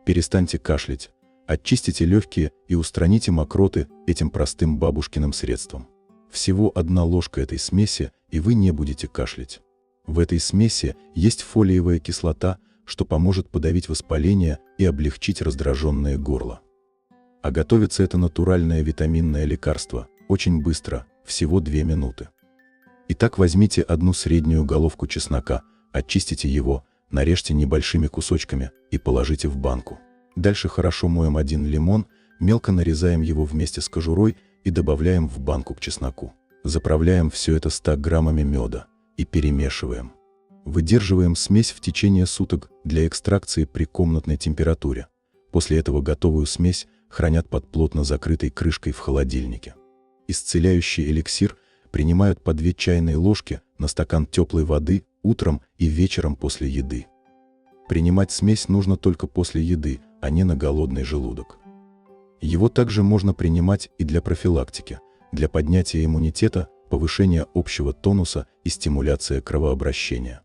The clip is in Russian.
Перестаньте кашлять, очистите легкие и устраните мокроты этим простым бабушкиным средством. Всего 1 ложка этой смеси, и вы не будете кашлять. В этой смеси есть фолиевая кислота, что поможет подавить воспаление и облегчить раздраженное горло. А готовится это натуральное витаминное лекарство очень быстро, всего 2 минуты. Итак, возьмите 1 среднюю головку чеснока, очистите его, нарежьте небольшими кусочками и положите в банку. Дальше хорошо моем 1 лимон, мелко нарезаем его вместе с кожурой и добавляем в банку к чесноку. Заправляем все это 100 граммами меда и перемешиваем. Выдерживаем смесь в течение суток для экстракции при комнатной температуре. После этого готовую смесь хранят под плотно закрытой крышкой в холодильнике. Исцеляющий эликсир принимают по 2 чайные ложки на стакан теплой воды утром и вечером после еды. Принимать смесь нужно только после еды, а не на голодный желудок. Его также можно принимать и для профилактики, для поднятия иммунитета, повышения общего тонуса и стимуляции кровообращения.